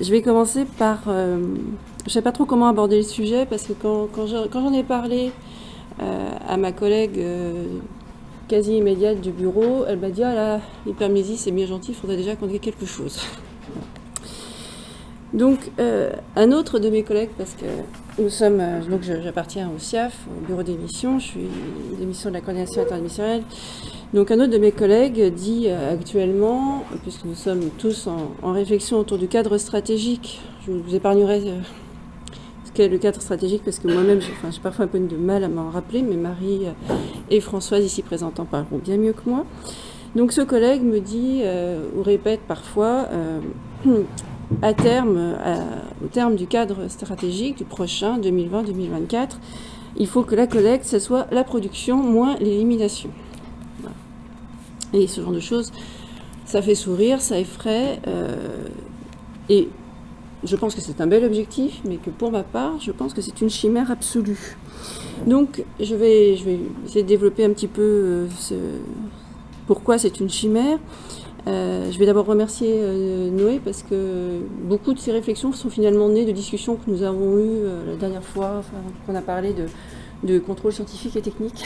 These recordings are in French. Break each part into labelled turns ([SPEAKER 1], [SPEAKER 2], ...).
[SPEAKER 1] Je vais commencer par... je ne sais pas trop comment aborder le sujet, parce que quand j'en ai parlé à ma collègue quasi immédiate du bureau, elle m'a dit « Ah là, l'hypermnésie, c'est bien gentil, il faudrait déjà qu'on ait quelque chose. » Donc, un autre de mes collègues, parce que nous sommes... donc, j'appartiens au SIAF, au bureau d'émission, je suis d'émission de la coordination interdémissionnelle. Donc, un autre de mes collègues dit actuellement, puisque nous sommes tous en réflexion autour du cadre stratégique, je vous épargnerai ce qu'est le cadre stratégique, parce que moi-même, j'ai parfois un peu de mal à m'en rappeler, mais Marie et Françoise, ici présentes, en parleront bien mieux que moi. Donc, ce collègue me dit, ou répète parfois... à terme, au terme du cadre stratégique du prochain 2020-2024, il faut que la collecte, ce soit la production moins l'élimination. Voilà. Et ce genre de choses, ça fait sourire, ça effraie, et je pense que c'est un bel objectif, mais que pour ma part, je pense que c'est une chimère absolue. Donc, je vais essayer de développer un petit peu pourquoi c'est une chimère. Je vais d'abord remercier Noé, parce que beaucoup de ces réflexions sont finalement nées de discussions que nous avons eues la dernière fois, qu'on a parlé de contrôle scientifique et technique.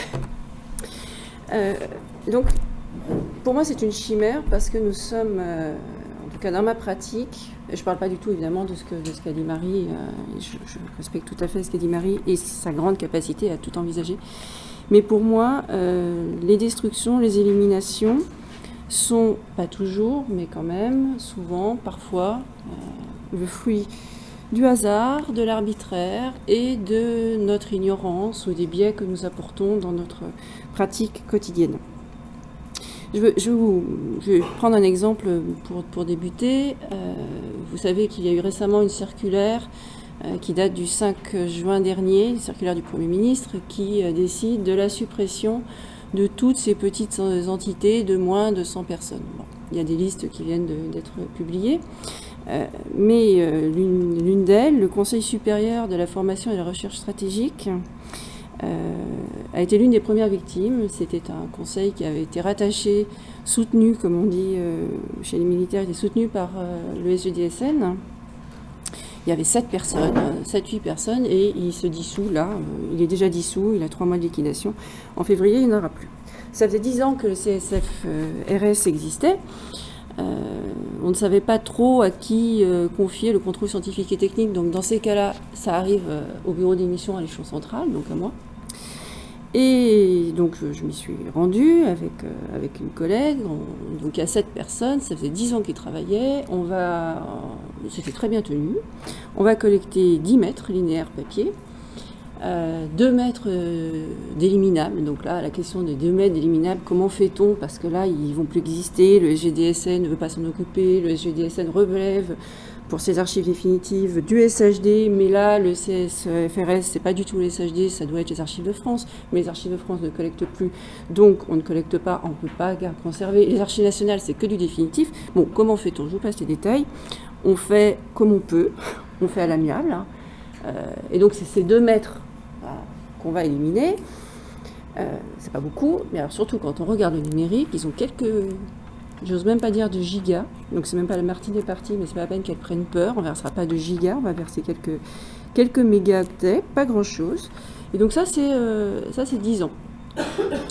[SPEAKER 1] Donc, pour moi, c'est une chimère, parce que nous sommes, en tout cas dans ma pratique, je ne parle pas du tout évidemment de ce qu'a dit Marie, je respecte tout à fait ce qu'a dit Marie et sa grande capacité à tout envisager, mais pour moi, les destructions, les éliminations, sont, pas toujours, mais quand même, souvent, parfois, le fruit du hasard, de l'arbitraire et de notre ignorance ou des biais que nous apportons dans notre pratique quotidienne. Je vais prendre un exemple pour débuter. Vous savez qu'il y a eu récemment une circulaire qui date du 5 juin dernier, une circulaire du Premier ministre, qui décide de la suppression de toutes ces petites entités de moins de 100 personnes. Bon, il y a des listes qui viennent d'être publiées, mais l'une d'elles, le Conseil supérieur de la formation et de la recherche stratégique, a été l'une des premières victimes. C'était un conseil qui avait été rattaché, soutenu, comme on dit chez les militaires, était soutenu par le SGDSN. Il y avait 7-8 personnes, et il se dissout là, il est déjà dissous, il a 3 mois de liquidation. En février, il n'y en aura plus. Ça faisait 10 ans que le CSF-RS existait. On ne savait pas trop à qui confier le contrôle scientifique et technique, donc dans ces cas-là, ça arrive au bureau d'émission à l'échelon central, donc à moi. Et donc je m'y suis rendue avec une collègue, donc il y a 7 personnes, ça faisait 10 ans qu'ils travaillaient, c'était très bien tenu, on va collecter 10 mètres linéaires papier, 2 mètres d'éliminables, donc là la question des 2 mètres d'éliminables, comment fait-on, parce que là ils ne vont plus exister, le SGDSN ne veut pas s'en occuper, le SGDSN relève pour ses archives définitives du SHD, mais là, le CSFRS, c'est pas du tout le SHD, ça doit être les archives de France, mais les archives de France ne collectent plus, donc on ne collecte pas, on ne peut pas conserver. Les archives nationales, c'est que du définitif. Bon, comment fait-on? Je vous passe les détails. On fait comme on peut, on fait à l'amiable, et donc c'est ces 2 mètres qu'on va éliminer. C'est pas beaucoup, mais alors surtout quand on regarde le numérique, ils ont quelques... J'ose même pas dire de gigas, donc c'est même pas la Martine est partie, mais c'est pas la peine qu'elle prenne peur, on ne versera pas de gigas, on va verser quelques mégaoctets, pas grand chose. Et donc ça c'est 10 ans.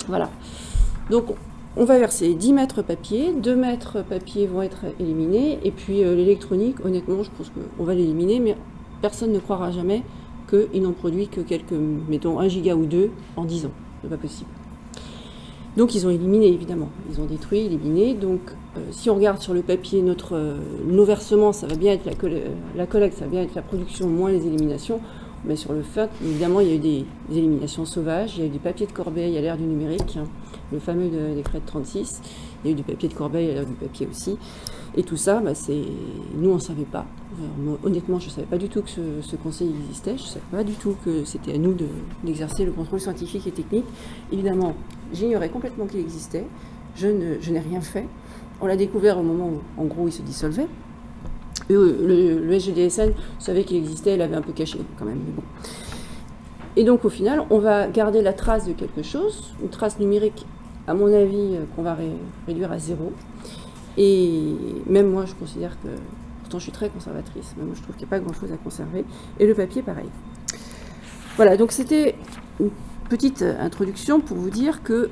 [SPEAKER 1] Voilà. Donc on va verser 10 mètres papier, 2 mètres papier vont être éliminés, et puis l'électronique, honnêtement, je pense qu'on va l'éliminer, mais personne ne croira jamais qu'ils n'ont produit que quelques, mettons 1 giga ou 2 en 10 ans. C'est pas possible. Donc ils ont éliminé, évidemment, ils ont détruit, éliminé. Donc si on regarde sur le papier, nos versements, ça va bien être la collecte, ça va bien être la production moins les éliminations. Mais sur le fait, évidemment, il y a eu des éliminations sauvages, il y a eu du papier de Corbeil à l'ère du numérique, le fameux décret de 36, il y a eu du papier de Corbeil à l'ère du papier aussi. Et tout ça, nous on ne savait pas. Alors, moi, honnêtement, je ne savais pas du tout que ce conseil existait, je ne savais pas du tout que c'était à nous d'exercer le contrôle scientifique et technique. Évidemment, j'ignorais complètement qu'il existait, je n'ai rien fait. On l'a découvert au moment où, en gros, il se dissolvait. Le SGDSN savait qu'il existait, il l'avait un peu caché quand même, mais bon. Et donc au final, on va garder la trace de quelque chose, une trace numérique, à mon avis, qu'on va réduire à 0. Et même moi, je considère que pourtant je suis très conservatrice, mais moi je trouve qu'il n'y a pas grand-chose à conserver, et le papier pareil. Voilà, donc c'était une petite introduction pour vous dire que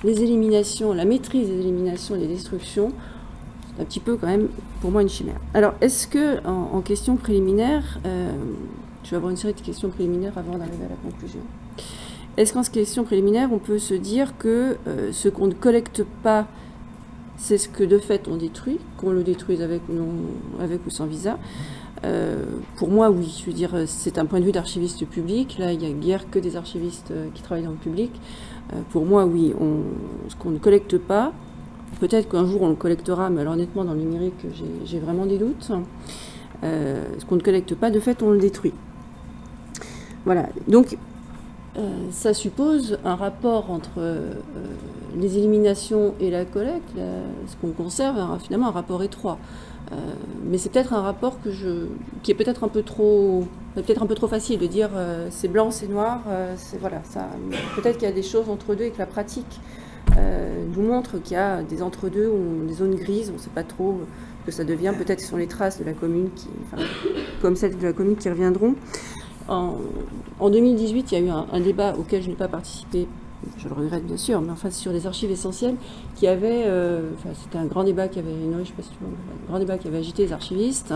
[SPEAKER 1] les éliminations, la maîtrise des éliminations et des destructions, c'est un petit peu quand même pour moi une chimère. Alors, est-ce que en question préliminaire, je vais avoir une série de questions préliminaires avant d'arriver à la conclusion. Est-ce qu'en question préliminaire, on peut se dire que ce qu'on ne collecte pas, c'est ce que de fait on détruit, qu'on le détruise avec ou sans visa? Pour moi, oui. Je veux dire, c'est un point de vue d'archiviste public. Là, il n'y a guère que des archivistes qui travaillent dans le public. Pour moi, oui. Ce qu'on ne collecte pas, peut-être qu'un jour on le collectera, mais alors honnêtement, dans le numérique, j'ai vraiment des doutes. Ce qu'on ne collecte pas, de fait, on le détruit. Voilà. Donc, ça suppose un rapport entre les éliminations et la collecte. Ce qu'on conserve, finalement, un rapport étroit. Mais c'est peut-être un rapport qui est peut-être un peu trop facile de dire c'est blanc, c'est noir, voilà, ça. Peut-être qu'il y a des choses entre deux et que la pratique nous montre qu'il y a des entre-deux ou des zones grises, on ne sait pas trop ce que ça devient. Peut-être que ce sont les traces de la commune, comme celles de la commune, qui reviendront. En 2018, il y a eu un débat auquel je n'ai pas participé. Je le regrette bien sûr, mais enfin sur les archives essentielles, qui avait, c'était un grand débat qui avait, non, je sais pas si tu vois, un grand débat qui avait agité les archivistes,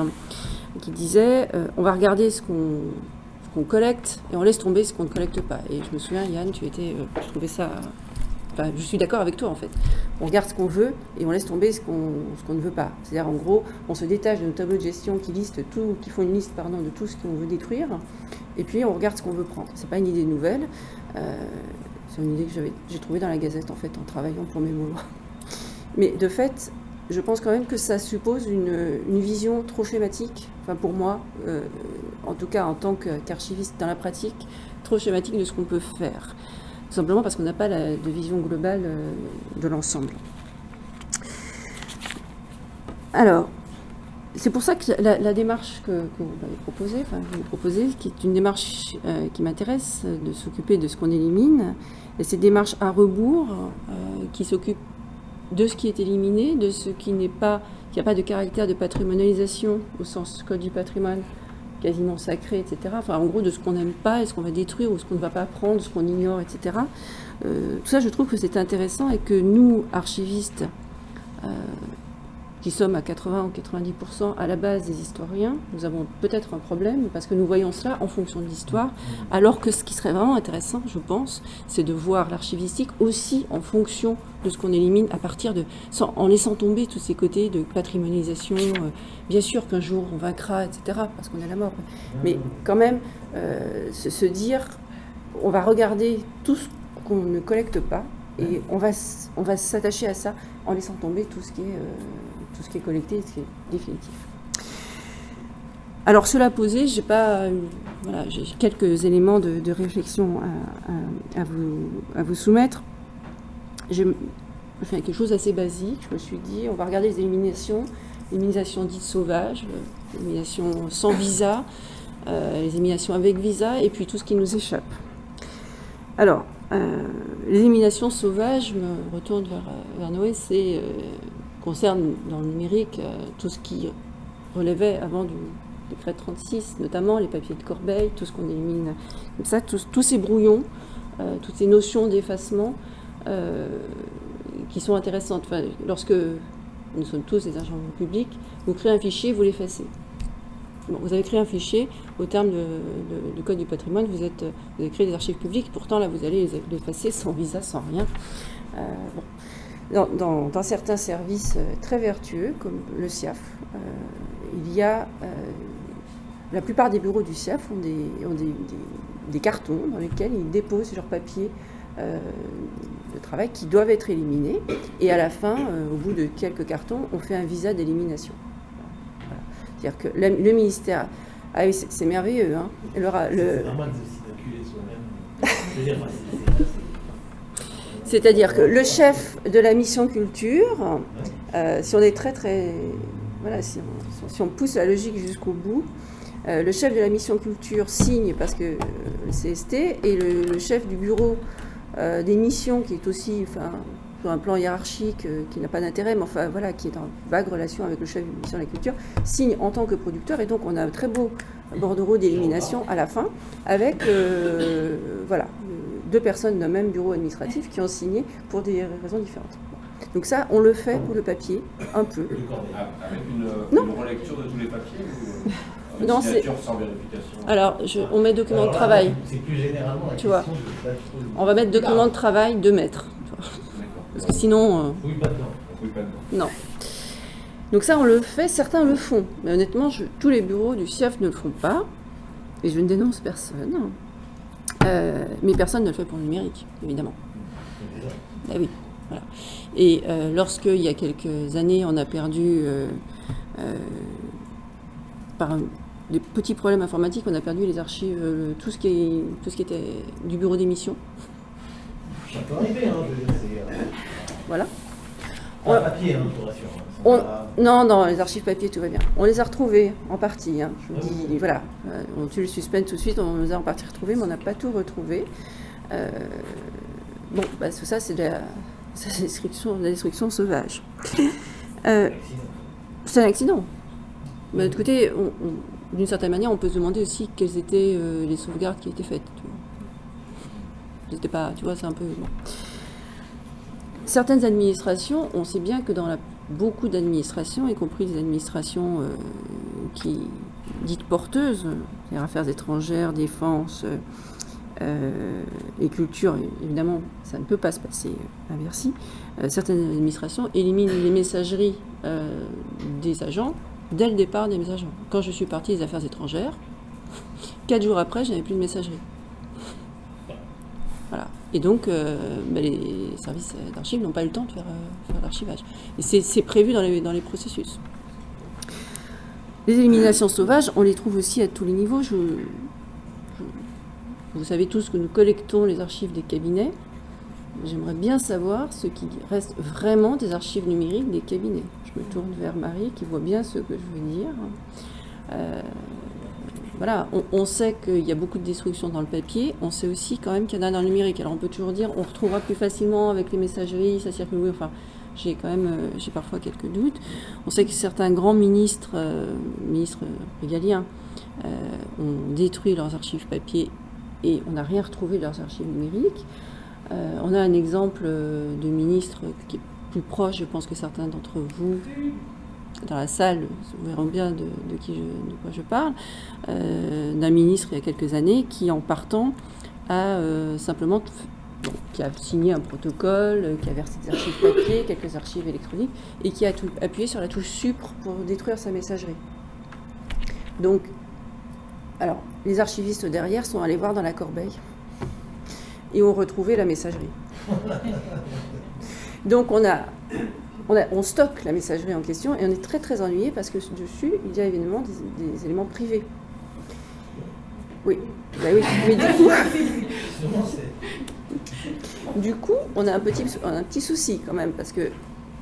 [SPEAKER 1] qui disait, on va regarder ce qu'on collecte et on laisse tomber ce qu'on ne collecte pas. Et je me souviens, Yann, je trouvais ça, enfin, je suis d'accord avec toi en fait. On regarde ce qu'on veut et on laisse tomber ce qu'on ne veut pas. C'est-à-dire en gros, on se détache de nos tableaux de gestion qui font une liste, de tout ce qu'on veut détruire, et puis on regarde ce qu'on veut prendre. C'est pas une idée nouvelle. C'est une idée que j'ai trouvée dans la Gazette, en fait, en travaillant pour mes mémoires. Mais de fait, je pense quand même que ça suppose une vision trop schématique, enfin pour moi, en tout cas en tant qu'archiviste dans la pratique, trop schématique de ce qu'on peut faire. Tout simplement parce qu'on n'a pas de vision globale de l'ensemble. Alors, c'est pour ça que la démarche que vous m'avez proposée, qui est une démarche qui m'intéresse, de s'occuper de ce qu'on élimine, et cette démarche à rebours, qui s'occupe de ce qui est éliminé, de ce qui n'a pas de caractère de patrimonialisation au sens code du patrimoine, quasiment sacré, etc. Enfin, en gros, de ce qu'on n'aime pas et ce qu'on va détruire ou ce qu'on ne va pas prendre, ce qu'on ignore, etc. Tout ça, je trouve que c'est intéressant et que nous, archivistes, qui sommes à 80 ou 90% à la base des historiens, nous avons peut-être un problème parce que nous voyons cela en fonction de l'histoire, alors que ce qui serait vraiment intéressant, je pense, c'est de voir l'archivistique aussi en fonction de ce qu'on élimine en laissant tomber tous ces côtés de patrimonialisation. Bien sûr qu'un jour on vaincra, etc., parce qu'on est à la mort, mais quand même se dire, on va regarder tout ce qu'on ne collecte pas et on va s'attacher à ça en laissant tomber tout ce qui est collecté et ce qui est définitif. Alors cela posé, j'ai quelques éléments de réflexion à vous soumettre. Je fais quelque chose d'assez basique. Je me suis dit, on va regarder les éliminations dites sauvages, les éliminations sans visa, les éliminations avec visa, et puis tout ce qui nous échappe. Alors, les éliminations sauvages, je me retourne vers Noé, concerne dans le numérique tout ce qui relevait avant du décret 36, notamment les papiers de Corbeil, tout ce qu'on élimine comme ça, tous ces brouillons, toutes ces notions d'effacement qui sont intéressantes. Enfin, lorsque nous sommes tous des agents publics, vous créez un fichier, vous l'effacez. Bon, vous avez créé un fichier, au terme du Code du patrimoine, vous avez créé des archives publiques, pourtant là vous allez l'effacer sans visa, sans rien. Dans certains services très vertueux, comme le SIAF, la plupart des bureaux du SIAF ont des cartons dans lesquels ils déposent leurs papiers de travail qui doivent être éliminés. Et à la fin, au bout de quelques cartons, on fait un visa d'élimination. Voilà. C'est-à-dire que le ministère... Ah oui, c'est merveilleux. Hein.
[SPEAKER 2] C'est vraiment d'occuler soi-même.
[SPEAKER 1] C'est-à-dire que le chef de la mission culture, si on est voilà, si on pousse la logique jusqu'au bout, le chef de la mission culture signe parce que le CST, et le chef du bureau des missions, qui est aussi sur un plan hiérarchique qui n'a pas d'intérêt, mais enfin voilà, qui est en vague relation avec le chef du ministère de la Culture, signe en tant que producteur, et donc on a un très beau bordereau d'élimination à la fin, avec voilà, 2 personnes d'un même bureau administratif qui ont signé pour des raisons différentes. Donc ça, on le fait pour le papier, un peu.
[SPEAKER 3] Avec une relecture de tous les papiers ou
[SPEAKER 1] non,
[SPEAKER 3] signature sans vérification?
[SPEAKER 1] Alors, on met document de travail.
[SPEAKER 2] C'est plus généralement la
[SPEAKER 1] tu vois.
[SPEAKER 2] de...
[SPEAKER 1] On va mettre document de travail 2 mètres. Parce que sinon...
[SPEAKER 2] Oui, pas dedans.
[SPEAKER 3] Oui, pas dedans.
[SPEAKER 1] Non. Donc ça, on le fait, certains le font. Mais honnêtement, tous les bureaux du CIAF ne le font pas. Et je ne dénonce personne. Mais personne ne le fait pour le numérique, évidemment. Ben oui, voilà. Et lorsqu'il y a quelques années, on a perdu, par des petits problèmes informatiques, on a perdu les archives, tout ce qui était du bureau d'émission.
[SPEAKER 2] Ça peut arriver, hein, je veux dire, c'est...
[SPEAKER 1] Voilà.
[SPEAKER 2] Pas papier, hein, pour rassurer.
[SPEAKER 1] Non, dans les archives papier, tout va bien. On les a retrouvés en partie. Hein. Je vous dis, voilà, on tue le suspense tout de suite, on les a en partie retrouvés, mais on n'a pas tout retrouvé. Bon, bah, tout ça, c'est de la destruction sauvage. C'est un accident. Mais de l'autre côté, d'une certaine manière, on peut se demander aussi quelles étaient les sauvegardes qui étaient faites. C'était pas, tu vois, c'est un peu... Bon. Certaines administrations, on sait bien que dans beaucoup d'administrations, y compris des administrations dites porteuses, c'est-à-dire affaires étrangères, défense et culture, évidemment, ça ne peut pas se passer à Bercy. Certaines administrations éliminent les messageries des agents dès le départ des agents. Quand je suis partie des affaires étrangères, 4 jours après, je n'avais plus de messagerie. Voilà. Et donc, les services d'archives n'ont pas eu le temps de faire l'archivage. Et c'est prévu dans les processus. Les éliminations sauvages, on les trouve aussi à tous les niveaux. Vous savez tous que nous collectons les archives des cabinets. J'aimerais bien savoir ce qui reste vraiment des archives numériques des cabinets. Je me tourne vers Marie qui voit bien ce que je veux dire. Voilà, on sait qu'il y a beaucoup de destruction dans le papier, on sait aussi quand même qu'il y en a dans le numérique. Alors on peut toujours dire, on retrouvera plus facilement avec les messageries, ça circule, oui, enfin, j'ai parfois quelques doutes. On sait que certains grands ministres régaliens, ont détruit leurs archives papier et on n'a rien retrouvé de leurs archives numériques. On a un exemple de ministre qui est plus proche, je pense que certains d'entre vous, dans la salle, vous verrez bien de quoi je parle, d'un ministre il y a quelques années qui, en partant, a simplement qui a signé un protocole, qui a versé des archives papier, quelques archives électroniques, et qui a appuyé sur la touche Supre pour détruire sa messagerie. Donc, alors, les archivistes derrière sont allés voir dans la corbeille et ont retrouvé la messagerie. Donc, on stocke la messagerie en question et on est très très ennuyé parce que dessus, il y a évidemment des éléments privés. Oui, bah oui, mais du coup, on a un petit souci quand même parce que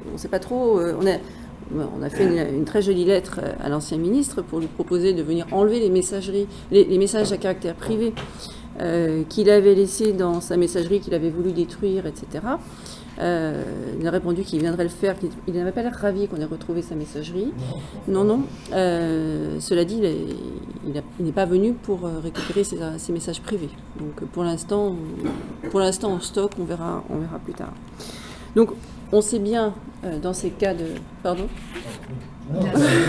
[SPEAKER 1] on ne sait pas trop. On a fait une très jolie lettre à l'ancien ministre pour lui proposer de venir enlever les messageries, les messages à caractère privé qu'il avait laissés dans sa messagerie qu'il avait voulu détruire, etc. Il a répondu qu'il viendrait le faire, qu'il n'avait pas l'air ravi qu'on ait retrouvé sa messagerie. Non. Cela dit, il n'est pas venu pour récupérer ses messages privés. Donc pour l'instant, on stocke, on verra plus tard. Donc on sait bien dans ces cas de... Pardon ?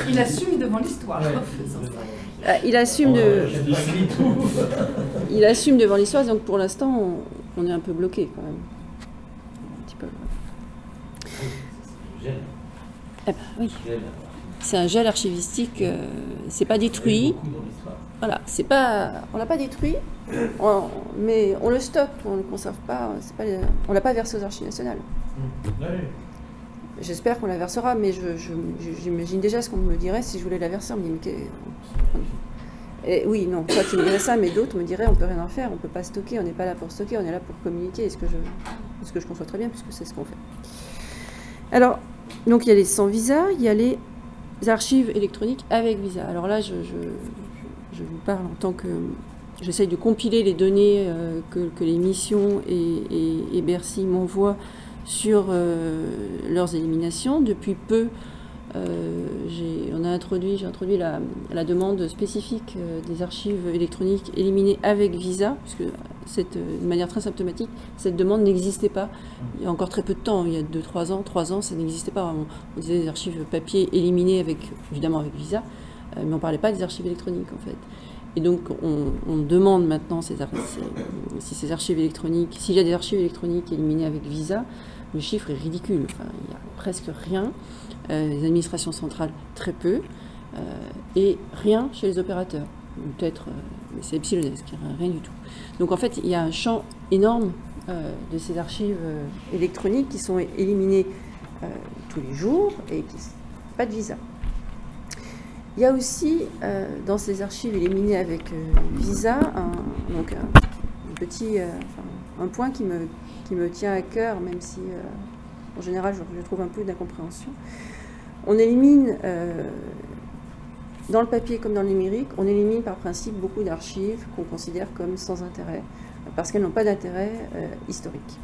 [SPEAKER 4] Il assume devant l'histoire.
[SPEAKER 1] Il assume devant l'histoire, donc pour l'instant, on est un peu bloqué quand même. Eh ben, oui. C'est un gel archivistique, c'est pas détruit. Voilà, on l'a pas détruit, mais on le stocke, on le conserve pas, on l'a pas versé aux archives nationales. J'espère qu'on la versera, mais j'imagine déjà ce qu'on me dirait si je voulais la verser. On me dit, mais oui, non, toi tu me dirais ça, mais d'autres me diraient on peut rien en faire, on peut pas stocker, on n'est pas là pour stocker, on est là pour communiquer, ce que je conçois très bien puisque c'est ce qu'on fait. Alors, donc il y a les sans visa, il y a les archives électroniques avec visa. Alors là, je vous parle en tant que... J'essaye de compiler les données que les missions et Bercy m'envoient sur leurs éliminations. Depuis peu, j'ai introduit la demande spécifique des archives électroniques éliminées avec visa, puisque de manière très symptomatique, cette demande n'existait pas il y a encore très peu de temps, il y a 3 ans, ça n'existait pas. On disait des archives papier éliminées évidemment avec visa, mais on ne parlait pas des archives électroniques en fait. Et donc on demande maintenant s'il y a des archives électroniques éliminées avec visa, le chiffre est ridicule, enfin, il n'y a presque rien, les administrations centrales très peu, et rien chez les opérateurs, peut-être, mais c'est epsilonesque, rien du tout. Donc en fait il y a un champ énorme de ces archives électroniques qui sont éliminées tous les jours et qui n'ont pas de visa. Il y a aussi dans ces archives éliminées avec visa un point qui me tient à cœur, même si en général je trouve un peu d'incompréhension. On élimine, dans le papier comme dans le numérique, on élimine par principe beaucoup d'archives qu'on considère comme sans intérêt, parce qu'elles n'ont pas d'intérêt historique.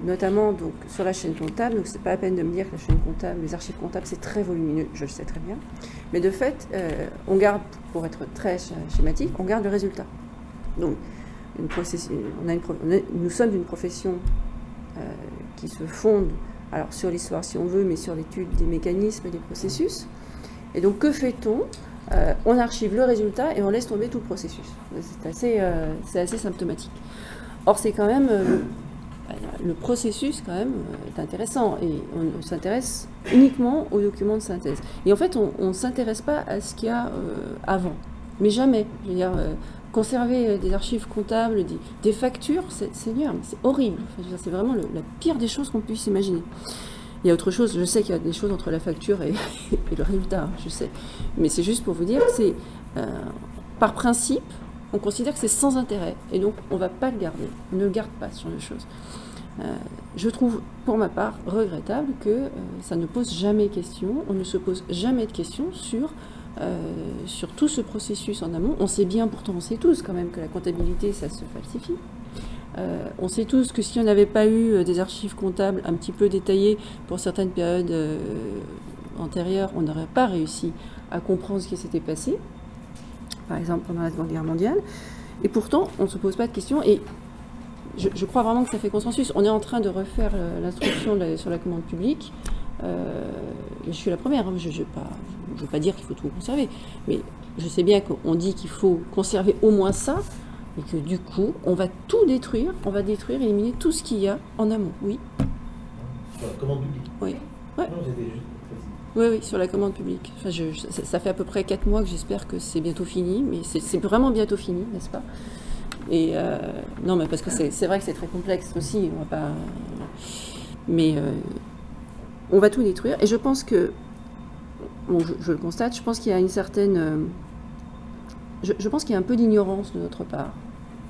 [SPEAKER 1] Notamment donc, sur la chaîne comptable, donc c'est pas la peine de me dire que la chaîne comptable, les archives comptables, c'est très volumineux, je le sais très bien. Mais de fait, on garde, pour être très schématique, on garde le résultat. Donc, nous sommes une profession qui se fonde, alors sur l'histoire si on veut, mais sur l'étude des mécanismes et des processus. Et donc, que fait-on ? On archive le résultat et on laisse tomber tout le processus. C'est assez symptomatique. Or, c'est quand même... le processus, quand même, est intéressant et on s'intéresse uniquement aux documents de synthèse. Et en fait, on ne s'intéresse pas à ce qu'il y a avant, mais jamais. Je veux dire, conserver des archives comptables, des factures, c'est horrible. Enfin, c'est vraiment la pire des choses qu'on puisse imaginer. Il y a autre chose, je sais qu'il y a des choses entre la facture et le résultat, je sais. Mais c'est juste pour vous dire que c'est, par principe, on considère que c'est sans intérêt, et donc on ne va pas le garder, on ne le garde pas, ce genre de choses. Je trouve, pour ma part, regrettable que ça ne pose jamais question, on ne se pose jamais de questions sur tout ce processus en amont. On sait bien, pourtant on sait tous quand même que la comptabilité, ça se falsifie. On sait tous que si on n'avait pas eu des archives comptables un petit peu détaillées pour certaines périodes antérieures, on n'aurait pas réussi à comprendre ce qui s'était passé, par exemple pendant la Seconde Guerre mondiale. Et pourtant, on ne se pose pas de questions. Et je crois vraiment que ça fait consensus. On est en train de refaire l'instruction sur la commande publique. Je suis la première, hein. Je ne veux pas dire qu'il faut tout conserver, mais je sais bien qu'on dit qu'il faut conserver au moins ça, et que du coup, on va tout détruire, éliminer tout ce qu'il y a en amont. Oui.
[SPEAKER 2] Sur la commande publique.
[SPEAKER 1] Oui. Ouais.
[SPEAKER 2] Non, j'étais juste
[SPEAKER 1] Oui, sur la commande publique. Enfin, ça fait à peu près 4 mois que j'espère que c'est bientôt fini, mais c'est vraiment bientôt fini, n'est-ce pas ? Et non, mais parce que c'est vrai que c'est très complexe aussi, on va pas... Mais on va tout détruire, et je pense que, bon, je le constate, je pense qu'il y a une certaine... Je pense qu'il y a un peu d'ignorance de notre part.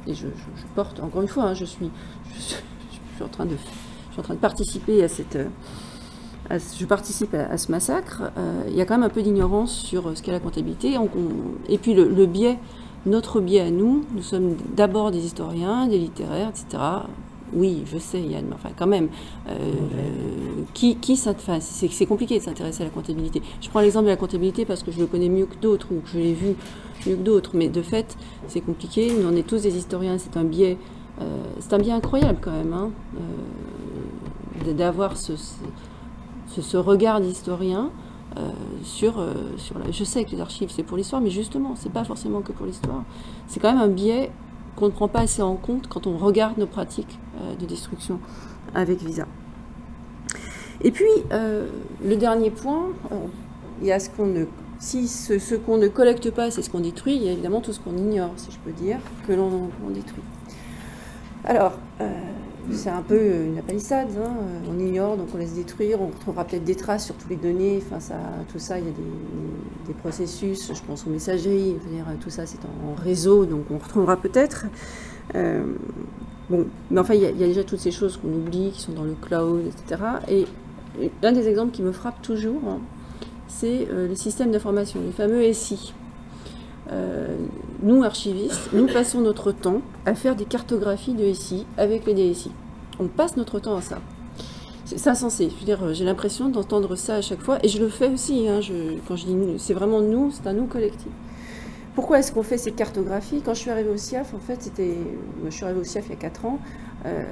[SPEAKER 1] Et je porte, encore une fois, hein, je suis en train de participer à cette... je participe à ce massacre. Il y a quand même un peu d'ignorance sur ce qu'est la comptabilité. Et puis le biais, notre biais à nous sommes d'abord des historiens, des littéraires, etc. Oui, je sais, Yann, mais enfin quand même, c'est compliqué de s'intéresser à la comptabilité. Je prends l'exemple de la comptabilité parce que je le connais mieux que d'autres, ou que je l'ai vu mieux que d'autres, mais de fait, c'est compliqué. Nous, on est tous des historiens, c'est un biais incroyable quand même, hein, d'avoir ce regard d'historien sur je sais que les archives, c'est pour l'histoire, mais justement, c'est pas forcément que pour l'histoire. C'est quand même un biais qu'on ne prend pas assez en compte quand on regarde nos pratiques de destruction avec visa. Et puis, le dernier point, il y a ce qu'on ne collecte pas, c'est ce qu'on détruit. Il y a évidemment tout ce qu'on ignore, si je peux dire, que l'on détruit. Alors, c'est un peu une palissade, hein. On ignore, donc on laisse détruire, on retrouvera peut-être des traces sur toutes les données, enfin tout ça, il y a des processus, je pense aux messageries, je veux dire, tout ça c'est en réseau, donc on retrouvera peut-être. Bon, mais enfin il y a déjà toutes ces choses qu'on oublie, qui sont dans le cloud, etc. Et l'un des exemples qui me frappe toujours, hein, c'est les systèmes d'information, les fameux SI. Nous, archivistes, nous passons notre temps à faire des cartographies de SI avec les DSI. On passe notre temps à ça. c'est insensé. Je veux dire, j'ai l'impression d'entendre ça à chaque fois, et je le fais aussi. Hein, quand je dis nous, c'est vraiment nous, c'est un nous collectif. Pourquoi est-ce qu'on fait ces cartographies? Quand je suis arrivée au CIAF, en fait, je suis arrivée au CIAF il y a 4 ans,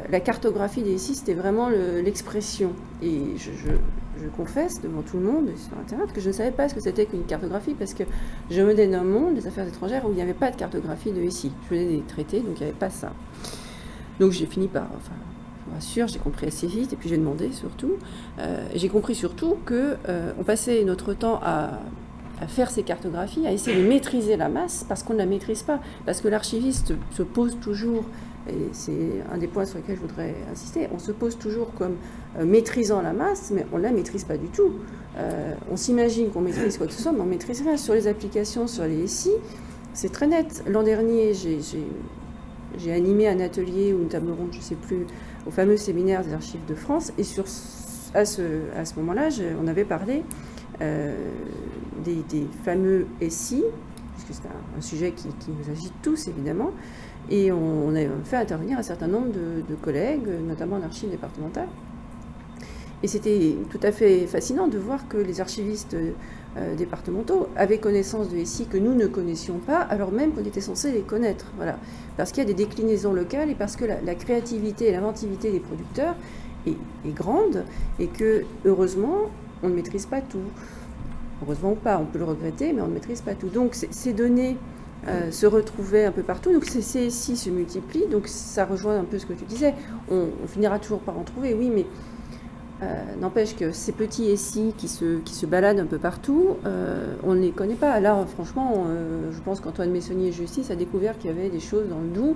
[SPEAKER 1] la cartographie des SI, c'était vraiment l'expression. Et je confesse devant tout le monde sur Internet que je ne savais pas ce que c'était qu'une cartographie, parce que je menais d'un monde des affaires étrangères où il n'y avait pas de cartographie de SI. Je faisais des traités, donc il n'y avait pas ça. Donc j'ai fini par, enfin, je vous rassure, j'ai compris assez vite, et puis j'ai demandé surtout. J'ai compris surtout qu'on passait notre temps à faire ces cartographies, à essayer de maîtriser la masse, parce qu'on ne la maîtrise pas. Parce que l'archiviste se pose toujours, et c'est un des points sur lesquels je voudrais insister, on se pose toujours comme maîtrisant la masse, mais on ne la maîtrise pas du tout. On s'imagine qu'on maîtrise quoi que ce soit, mais on ne maîtrise rien. Sur les applications, sur les SI, c'est très net. L'an dernier, j'ai animé un atelier ou une table ronde, je ne sais plus, au fameux séminaire des archives de France, et à ce moment-là, on avait parlé des fameux SI, puisque c'est un sujet qui nous agite tous, évidemment, et on a fait intervenir un certain nombre de collègues, notamment en archives départementales. Et c'était tout à fait fascinant de voir que les archivistes départementaux avaient connaissance de SI que nous ne connaissions pas, alors même qu'on était censé les connaître. Voilà. Parce qu'il y a des déclinaisons locales et parce que la créativité et l'inventivité des producteurs est grande, et que, heureusement, on ne maîtrise pas tout. Heureusement ou pas, on peut le regretter, mais on ne maîtrise pas tout. Donc ces données se retrouvaient un peu partout, donc ces SI se multiplient, donc ça rejoint un peu ce que tu disais. On finira toujours par en trouver, oui, mais n'empêche que ces petits SI qui se baladent un peu partout, on ne les connaît pas. Là, franchement, je pense qu'Antoine Messonnier Justice a découvert qu'il y avait des choses dans le Doubs.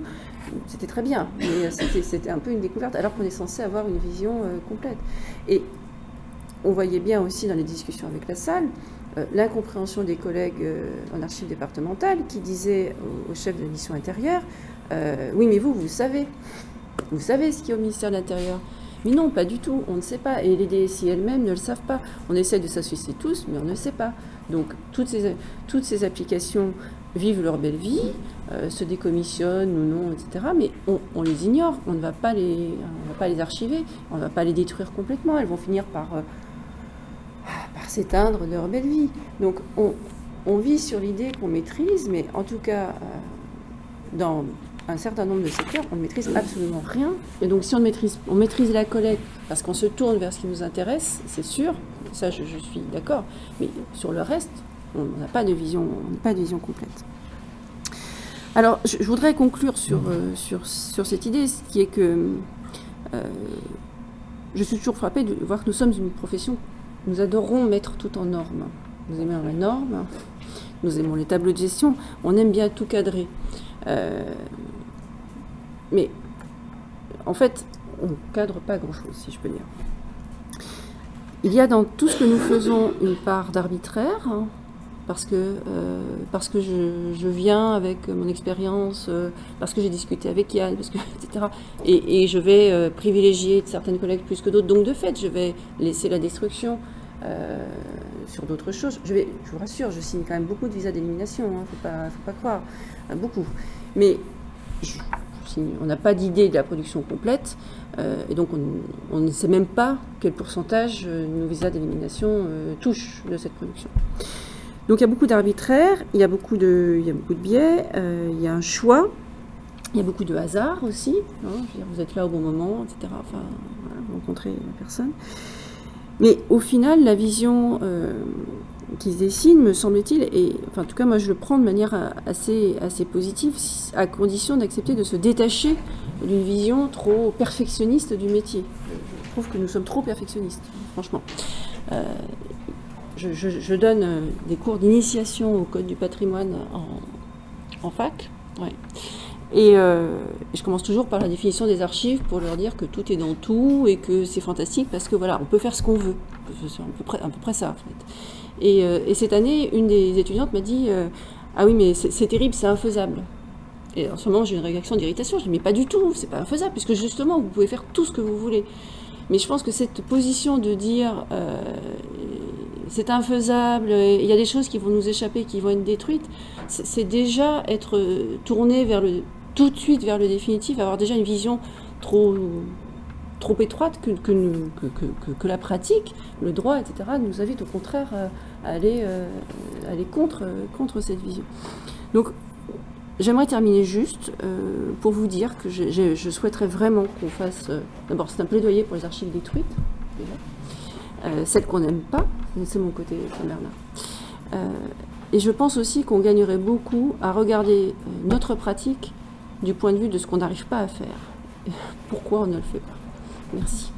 [SPEAKER 1] C'était très bien, mais c'était un peu une découverte, alors qu'on est censé avoir une vision complète. Et on voyait bien aussi dans les discussions avec la salle l'incompréhension des collègues en archives départementales qui disaient au chef de mission intérieure oui, mais vous savez ce qu'il y a au ministère de l'Intérieur. Mais non, pas du tout, on ne sait pas. Et les DSI elles-mêmes ne le savent pas. On essaie de s'associer tous, mais on ne sait pas. Donc toutes ces applications vivent leur belle vie, se décommissionnent ou non, etc. Mais on les ignore, on ne va pas les archiver, on ne va pas les détruire complètement. Elles vont finir par s'éteindre de leur belle vie. Donc on vit sur l'idée qu'on maîtrise, mais en tout cas, dans un certain nombre de secteurs, on ne maîtrise absolument rien. Et donc si on maîtrise la collecte, parce qu'on se tourne vers ce qui nous intéresse, c'est sûr, ça je suis d'accord, mais sur le reste, on n'a pas de vision complète. Alors je voudrais conclure sur cette idée, ce qui est que je suis toujours frappée de voir que nous sommes une profession, nous adorons mettre tout en norme. Nous aimons la norme, nous aimons les tableaux de gestion, on aime bien tout cadrer. Mais en fait, on ne cadre pas grand-chose, si je peux dire. Il y a dans tout ce que nous faisons une part d'arbitraire, hein, parce que je viens avec mon expérience, parce que j'ai discuté avec Yann, etc. Et je vais privilégier certaines collègues plus que d'autres. Donc de fait, je vais laisser la destruction sur d'autres choses. Je vous rassure, je signe quand même beaucoup de visas d'élimination, hein, faut pas croire, beaucoup. Mais on n'a pas d'idée de la production complète, et donc on ne sait même pas quel pourcentage nos visas d'élimination touchent de cette production. Donc il y a beaucoup d'arbitraire, il y a beaucoup de biais, il y a un choix, il y a beaucoup de hasard aussi, hein, je veux dire, vous êtes là au bon moment, etc. Enfin, voilà, vous rencontrez la personne. Mais au final, la vision qui se dessine, me semble-t-il, et enfin, en tout cas moi je le prends de manière assez positive, à condition d'accepter de se détacher d'une vision trop perfectionniste du métier. Je trouve que nous sommes trop perfectionnistes, franchement. Je donne des cours d'initiation au Code du patrimoine en fac, ouais. Et je commence toujours par la définition des archives pour leur dire que tout est dans tout et que c'est fantastique parce que voilà, on peut faire ce qu'on veut. C'est à peu près ça en fait. Et cette année, une des étudiantes m'a dit ah oui, mais c'est terrible, c'est infaisable. Et en ce moment, j'ai une réaction d'irritation. Je dis mais pas du tout, c'est pas infaisable puisque justement, vous pouvez faire tout ce que vous voulez. Mais je pense que cette position de dire c'est infaisable, il y a des choses qui vont nous échapper, qui vont être détruites, c'est déjà être tourné tout de suite vers le définitif, avoir déjà une vision trop trop étroite que la pratique, le droit, etc., nous invite au contraire à aller contre cette vision. Donc, j'aimerais terminer juste pour vous dire que je souhaiterais vraiment qu'on fasse... D'abord, c'est un plaidoyer pour les archives détruites, déjà. Celles qu'on n'aime pas, c'est mon côté Saint-Bernard. Et je pense aussi qu'on gagnerait beaucoup à regarder notre pratique du point de vue de ce qu'on n'arrive pas à faire. Pourquoi on ne le fait pas? Merci.